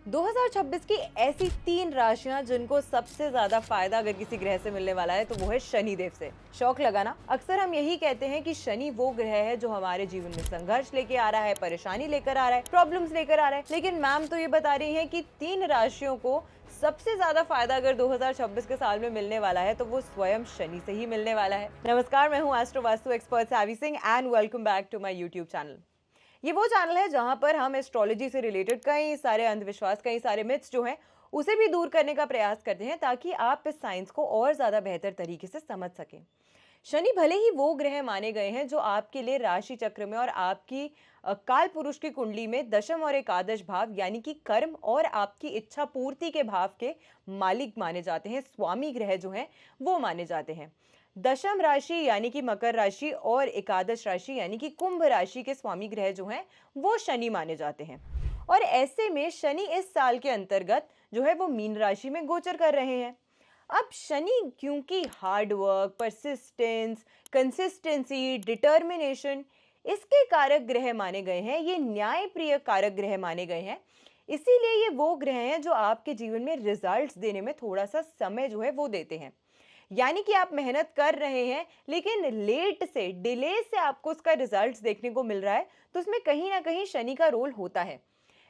2026 की ऐसी 3 राशियां जिनको सबसे ज्यादा फायदा अगर किसी ग्रह से मिलने वाला है तो वो है शनि देव से। शौक लगा ना? अक्सर हम यही कहते हैं कि शनि वो ग्रह है जो हमारे जीवन में संघर्ष लेके आ रहा है, परेशानी लेकर आ रहा है, प्रॉब्लम्स लेकर आ रहा है। लेकिन मैम तो ये बता रही है कि 3 राशियों को सबसे ज्यादा फायदा अगर 2026 के साल में मिलने वाला है तो वो स्वयं शनि से ही मिलने वाला है। नमस्कार, मैं हूँ astro vastu expert Savi Singh and welcome back to my YouTube channel. ये वो चैनल है जहां पर हम एस्ट्रोलॉजी से रिलेटेड कई सारे अंधविश्वास, कई सारे मिथ्स जो हैं उसे भी दूर करने का प्रयास करते हैं ताकि आप इस साइंस को और ज़्यादा बेहतर तरीके से समझ सकें। शनि भले ही वो ग्रह माने गए हैं जो आपके लिए राशि चक्र में और आपकी काल पुरुष की कुंडली में दशम और एकादश भाव यानी कि कर्म और आपकी इच्छा पूर्ति के भाव के मालिक माने जाते हैं, स्वामी ग्रह जो हैं वो माने जाते हैं। दशम राशि यानी कि मकर राशि और एकादश राशि यानी कि कुंभ राशि के स्वामी ग्रह जो हैं वो शनि माने जाते हैं। और ऐसे में शनि इस साल के अंतर्गत जो है वो मीन राशि में गोचर कर रहे हैं। अब शनि क्योंकि hard work, persistence, consistency, determination इसके कारक ग्रह माने गए हैं, ये न्याय प्रिय कारक ग्रह माने गए हैं, इसीलिए ये वो ग्रह हैं जो आपके जीवन में रिजल्ट्स देने में थोड़ा सा समय जो है वो देते हैं। यानी कि आप मेहनत कर रहे हैं लेकिन लेट से, डिले से आपको उसका रिजल्ट्स देखने को मिल रहा है, तो उसमें कहीं ना कहीं शनि का रोल होता है।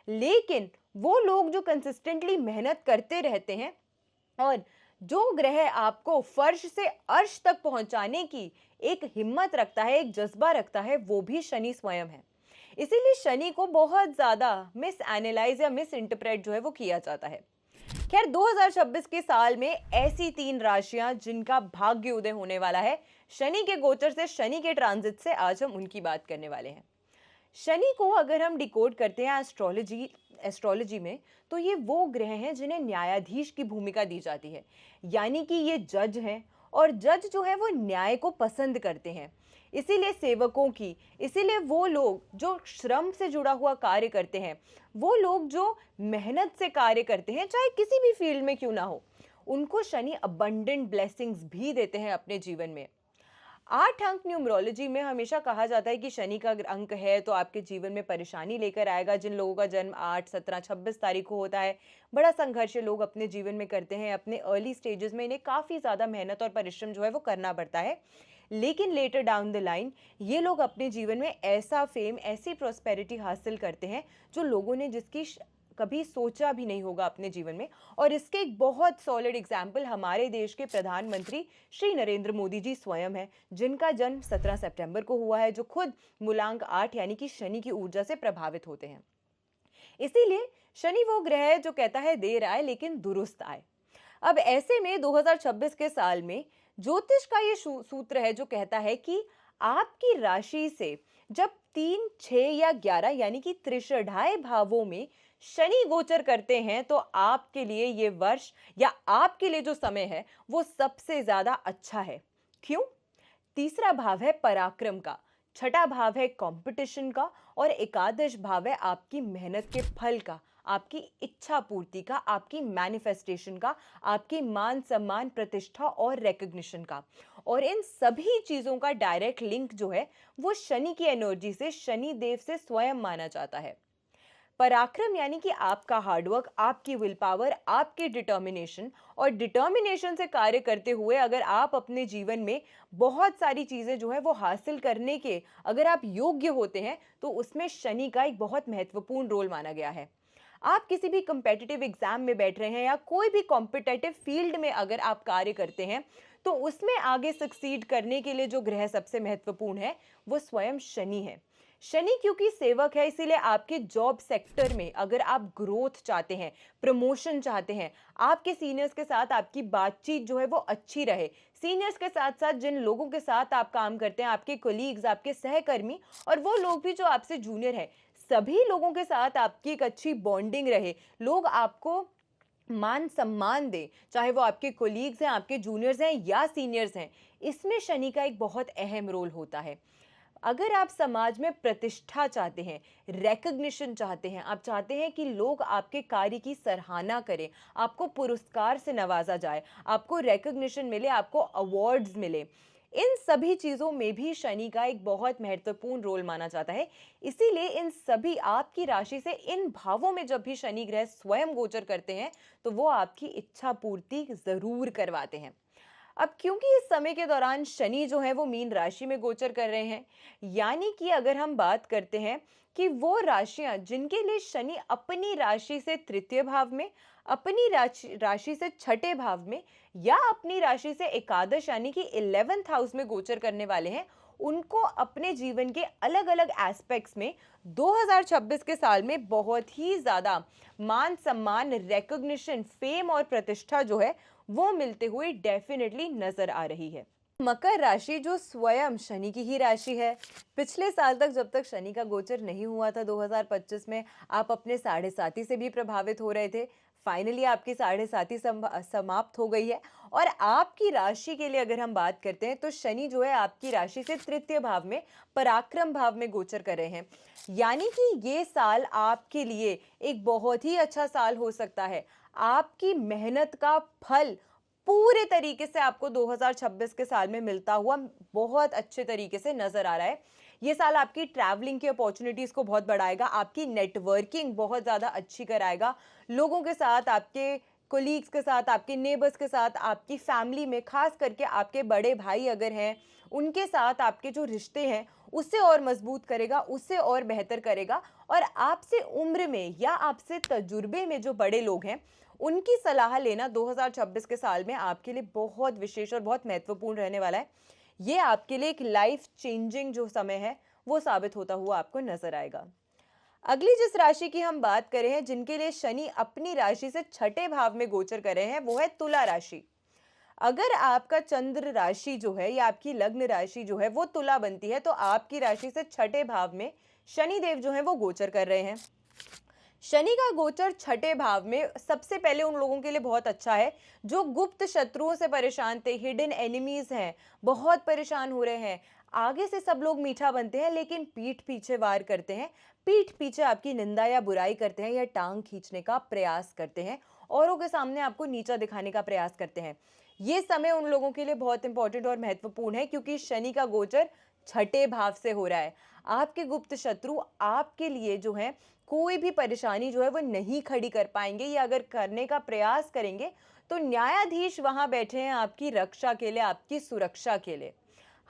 लेकिन वो लोग जो कंसिस्टेंटली मेहनत करते रहते हैं और जो ग्रह आपको फर्श से अर्श तक पहुंचाने की एक हिम्मत रखता है, एक जज्बा रखता है, वो भी शनि स्वयं है। इसीलिए शनि को बहुत ज्यादा मिस एनालाइज या मिस इंटरप्रेट जो है वो किया जाता है। खैर, 2026 के साल में ऐसी 3 राशियां जिनका भाग्य उदय होने वाला है शनि के गोचर से, शनि के ट्रांजिट से, आज हम उनकी बात करने वाले हैं। शनि को अगर हम डिकोड करते हैं एस्ट्रोलॉजी में, तो ये वो ग्रह हैं जिन्हें न्यायाधीश की भूमिका दी जाती है। यानी कि ये जज हैं और जज जो है वो न्याय को पसंद करते हैं। इसीलिए सेवकों की, इसीलिए वो लोग जो श्रम से जुड़ा हुआ कार्य करते हैं, वो लोग जो मेहनत से कार्य करते हैं, चाहे किसी भी फील्ड में क्यों ना हो, उनको शनि अबंडेंट ब्लेसिंग्स भी देते हैं अपने जीवन में। 8 अंक न्यूमरोलॉजी में हमेशा कहा जाता है कि शनि का अगर अंक है तो आपके जीवन में परेशानी लेकर आएगा। जिन लोगों का जन्म 8, 17, 26 तारीख को होता है, बड़ा संघर्ष लोग अपने जीवन में करते हैं। अपने अर्ली स्टेजेस में इन्हें काफ़ी ज़्यादा मेहनत और परिश्रम जो है वो करना पड़ता है। लेकिन लेटर डाउन द लाइन ये लोग अपने जीवन में ऐसा फेम, ऐसी प्रॉस्पेरिटी हासिल करते हैं जो लोगों ने जिसकी कभी सोचा भी नहीं होगा अपने जीवन में। और इसके एक बहुत सॉलिड एग्जाम्पल हमारे देश के प्रधानमंत्री श्री नरेंद्र मोदी जी स्वयं है, जिनका जन्म 17 सितंबर को हुआ है, जो खुद मूलांक 8 यानी कि शनि की ऊर्जा से प्रभावित होते हैं। इसीलिए शनि वो ग्रह है जो कहता है देर आए लेकिन दुरुस्त आए। अब ऐसे में 2026 के साल में ज्योतिष का ये सूत्र है जो कहता है कि आपकी राशि से जब 3, 6 या 11 यानी कि त्रिशढ़ाई भावों में शनि गोचर करते हैं तो आपके लिए ये वर्ष या आपके लिए जो समय है वो सबसे ज्यादा अच्छा है। क्यों? तीसरा भाव है पराक्रम का, छठा भाव है कंपटीशन का और एकादश भाव है आपकी मेहनत के फल का, आपकी इच्छा पूर्ति का, आपकी मैनिफेस्टेशन का, आपकी मान सम्मान, प्रतिष्ठा और रिकग्निशन का। और इन सभी चीजों का डायरेक्ट लिंक जो है वो शनि की एनर्जी से, शनि देव से स्वयं माना जाता है। पराक्रम यानी कि आपका हार्डवर्क, आपकी विल पावर, आपकी डिटर्मिनेशन, और डिटर्मिनेशन से कार्य करते हुए अगर आप अपने जीवन में बहुत सारी चीज़ें जो है वो हासिल करने के अगर आप योग्य होते हैं तो उसमें शनि का एक बहुत महत्वपूर्ण रोल माना गया है। आप किसी भी कंपेटिटिव एग्जाम में बैठ रहे हैं या कोई भी कॉम्पिटेटिव फील्ड में अगर आप कार्य करते हैं तो उसमें आगे सक्सीड करने के लिए जो ग्रह सबसे महत्वपूर्ण है वो स्वयं शनि है। शनि क्योंकि सेवक है, इसीलिए आपके जॉब सेक्टर में अगर आप ग्रोथ चाहते हैं, प्रमोशन चाहते हैं, आपके सीनियर्स के साथ आपकी बातचीत जो है वो अच्छी रहे, सीनियर्स के साथ साथ जिन लोगों के साथ आप काम करते हैं, आपके कोलीग्स, आपके सहकर्मी और वो लोग भी जो आपसे जूनियर है, सभी लोगों के साथ आपकी एक अच्छी बॉन्डिंग रहे, लोग आपको मान सम्मान दें, चाहे वो आपके कोलीग्स हैं, आपके जूनियर्स हैं या सीनियर्स हैं, इसमें शनि का एक बहुत अहम रोल होता है। अगर आप समाज में प्रतिष्ठा चाहते हैं, रिकग्निशन चाहते हैं, आप चाहते हैं कि लोग आपके कार्य की सराहना करें, आपको पुरस्कार से नवाजा जाए, आपको रिकग्निशन मिले, आपको अवार्ड्स मिले, इन सभी चीज़ों में भी शनि का एक बहुत महत्वपूर्ण रोल माना जाता है। इसीलिए इन सभी आपकी राशि से इन भावों में जब भी शनि ग्रह स्वयं गोचर करते हैं, तो वो आपकी इच्छा पूर्ति ज़रूर करवाते हैं। अब क्योंकि इस समय के दौरान शनि जो है वो मीन राशि में गोचर कर रहे हैं, यानी कि अगर हम बात करते हैं कि वो राशियां जिनके लिए शनि अपनी राशि से तृतीय भाव में, अपनी राशि राशि से छठे भाव में या अपनी राशि से एकादश यानी कि 11th हाउस में गोचर करने वाले हैं, उनको अपने जीवन के अलग अलग एस्पेक्ट्स में 2026 के साल में बहुत ही ज्यादा मान सम्मान, रिकॉग्निशन, फेम और प्रतिष्ठा जो है वो मिलते हुए डेफिनेटली नजर आ रही है। मकर राशि जो स्वयं शनि की ही राशि है, पिछले साल तक जब तक शनि का गोचर नहीं हुआ था 2025 में, आप अपने साढ़े साथी से भी प्रभावित हो रहे थे। फाइनली आपकी साढ़े साथी समाप्त हो गई है और आपकी राशि के लिए अगर हम बात करते हैं तो शनि जो है आपकी राशि से तृतीय भाव में, पराक्रम भाव में गोचर कर रहे हैं। यानी कि ये साल आपके लिए एक बहुत ही अच्छा साल हो सकता है। आपकी मेहनत का फल पूरे तरीके से आपको 2026 के साल में मिलता हुआ बहुत अच्छे तरीके से नजर आ रहा है। ये साल आपकी ट्रैवलिंग की अपॉर्चुनिटीज को बहुत बढ़ाएगा, आपकी नेटवर्किंग बहुत ज्यादा अच्छी कराएगा, लोगों के साथ, आपके कोलीग्स के साथ, आपके नेबर्स के साथ, आपकी फैमिली में, खास करके आपके बड़े भाई अगर हैं उनके साथ आपके जो रिश्ते हैं उससे और मजबूत करेगा, उससे और बेहतर करेगा। और आपसे उम्र में या आपसे तजुर्बे में जो बड़े लोग हैं उनकी सलाह लेना 2026 के साल में आपके लिए बहुत विशेष और बहुत महत्वपूर्ण रहने वाला है। ये आपके लिए एक लाइफ चेंजिंग जो समय है वो साबित होता हुआ आपको नजर आएगा। अगली जिस राशि की हम बात कर रहे हैं जिनके लिए शनि अपनी राशि से छठे भाव में गोचर कर रहे हैं वो है तुला राशि। अगर आपका चंद्र राशि जो है या आपकी लग्न राशि जो है वो तुला बनती है, तो आपकी राशि से छठे भाव में शनि देव जो है वो गोचर कर रहे हैं। शनि का गोचर छठे भाव में सबसे पहले उन लोगों के लिए बहुत अच्छा है जो गुप्त शत्रुओं से परेशान थे, हिडन एनिमीज हैं, बहुत परेशान हो रहे हैं। आगे से सब लोग मीठा बनते हैं लेकिन पीठ पीछे वार करते हैं, पीठ पीछे आपकी निंदा या बुराई करते हैं या टांग खींचने का प्रयास करते हैं, औरों के सामने आपको नीचा दिखाने का प्रयास करते हैं। ये समय उन लोगों के लिए बहुत इंपॉर्टेंट और महत्वपूर्ण है क्योंकि शनि का गोचर छठे भाव से हो रहा है। आपके गुप्त शत्रु आपके लिए जो है कोई भी परेशानी जो है वो नहीं खड़ी कर पाएंगे, या अगर करने का प्रयास करेंगे तो न्यायाधीश वहां बैठे हैं आपकी रक्षा के लिए, आपकी सुरक्षा के लिए।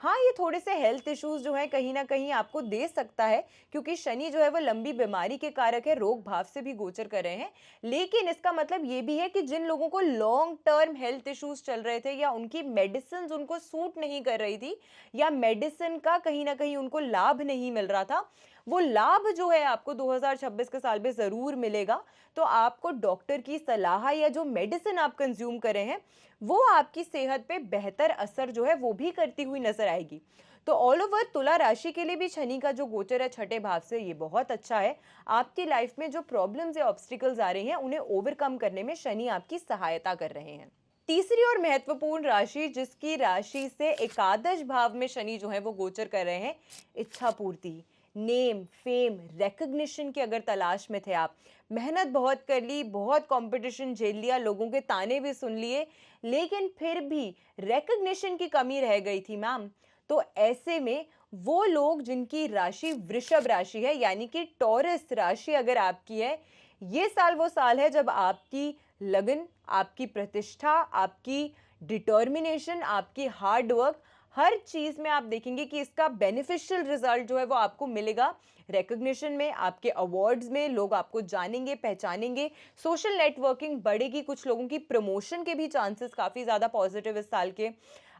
हाँ, ये थोड़े से हेल्थ इश्यूज जो है कहीं ना कहीं आपको दे सकता है क्योंकि शनि जो है वो लंबी बीमारी के कारक है, रोग भाव से भी गोचर कर रहे हैं। लेकिन इसका मतलब ये भी है कि जिन लोगों को लॉन्ग टर्म हेल्थ इश्यूज चल रहे थे या उनकी मेडिसिन उनको सूट नहीं कर रही थी या मेडिसिन का कहीं ना कहीं उनको लाभ नहीं मिल रहा था, वो लाभ जो है आपको 2026 के साल में जरूर मिलेगा। तो आपको डॉक्टर की सलाह या जो मेडिसिन आप कंज्यूम कर रहे हैं वो आपकी सेहत पे बेहतर असर जो है वो भी करती हुई नजर आएगी। तो ऑल ओवर तुला राशि के लिए भी शनि का जो गोचर है छठे भाव से, ये बहुत अच्छा है। आपकी लाइफ में जो प्रॉब्लम्स या ऑब्स्टिकल्स आ रहे हैं उन्हें ओवरकम करने में शनि आपकी सहायता कर रहे हैं। तीसरी और महत्वपूर्ण राशि जिसकी राशि से एकादश भाव में शनि जो है वो गोचर कर रहे हैं, इच्छा पूर्ति, नेम, फेम, रिकग्निशन की अगर तलाश में थे आप, मेहनत बहुत कर ली, बहुत कंपटीशन झेल लिया, लोगों के ताने भी सुन लिए, लेकिन फिर भी रिकग्निशन की कमी रह गई थी मैम। तो ऐसे में वो लोग जिनकी राशि वृषभ राशि है यानी कि टॉरस राशि अगर आपकी है, ये साल वो साल है जब आपकी लगन, आपकी प्रतिष्ठा, आपकी डिटर्मिनेशन, आपकी हार्ड वर्क, हर चीज में आप देखेंगे कि इसका बेनिफिशियल रिजल्ट जो है वो आपको मिलेगा। रिकग्निशन में, आपके अवार्ड्स में लोग आपको जानेंगे, पहचानेंगे, सोशल नेटवर्किंग बढ़ेगी, कुछ लोगों की प्रमोशन के भी चांसेस काफी ज्यादा पॉजिटिव इस साल के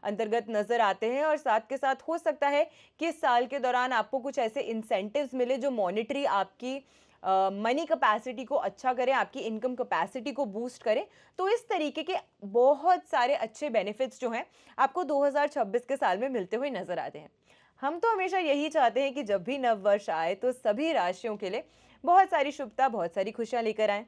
अंतर्गत नजर आते हैं। और साथ के साथ हो सकता है कि इस साल के दौरान आपको कुछ ऐसे इंसेंटिव्स मिले जो मॉनेटरी आपकी मनी कैपेसिटी को अच्छा करें, आपकी इनकम कैपेसिटी को बूस्ट करें। तो इस तरीके के बहुत सारे अच्छे बेनिफिट्स जो हैं आपको 2026 के साल में मिलते हुए नजर आते हैं। हम तो हमेशा यही चाहते हैं कि जब भी नव वर्ष आए तो सभी राशियों के लिए बहुत सारी शुभता, बहुत सारी खुशियां लेकर आए।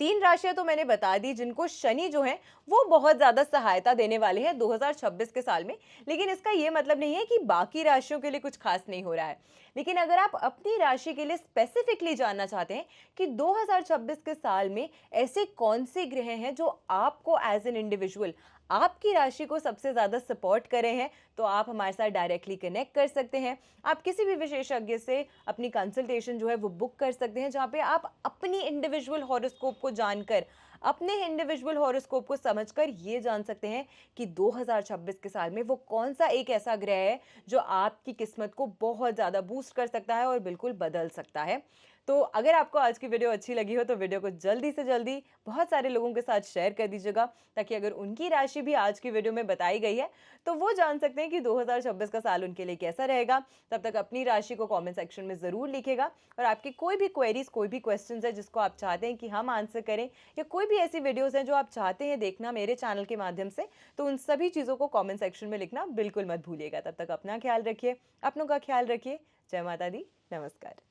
तीन राशियां तो मैंने बता दी जिनको शनि जो है वो बहुत ज्यादा सहायता देने वाले हैं 2026 के साल में। लेकिन इसका ये मतलब नहीं है कि बाकी राशियों के लिए कुछ खास नहीं हो रहा है। लेकिन अगर आप अपनी राशि के लिए स्पेसिफिकली जानना चाहते हैं कि 2026 के साल में ऐसे कौन से ग्रह हैं जो आपको एज एन इंडिविजुअल, आपकी राशि को सबसे ज़्यादा सपोर्ट कर रहे हैं, तो आप हमारे साथ डायरेक्टली कनेक्ट कर सकते हैं। आप किसी भी विशेषज्ञ से अपनी कंसल्टेशन जो है वो बुक कर सकते हैं, जहाँ पे आप अपनी इंडिविजुअल हॉरोस्कोप को जानकर, अपने इंडिविजुअल हॉरोस्कोप को समझकर ये जान सकते हैं कि 2026 के साल में वो कौन-सा एक ऐसा ग्रह है जो आपकी किस्मत को बहुत ज़्यादा बूस्ट कर सकता है और बिल्कुल बदल सकता है। तो अगर आपको आज की वीडियो अच्छी लगी हो तो वीडियो को जल्दी से जल्दी बहुत सारे लोगों के साथ शेयर कर दीजिएगा, ताकि अगर उनकी राशि भी आज की वीडियो में बताई गई है तो वो जान सकते हैं कि 2026 का साल उनके लिए कैसा रहेगा। तब तक अपनी राशि को कमेंट सेक्शन में ज़रूर लिखिएगा, और आपकी कोई भी क्वेरीज, कोई भी क्वेश्चंस है जिसको आप चाहते हैं कि हम आंसर करें, या कोई भी ऐसी वीडियोज़ हैं जो आप चाहते हैं देखना मेरे चैनल के माध्यम से, तो उन सभी चीज़ों को कमेंट सेक्शन में लिखना बिल्कुल मत भूलिएगा। तब तक अपना ख्याल रखिए, अपनों का ख्याल रखिए। जय माता दी, नमस्कार।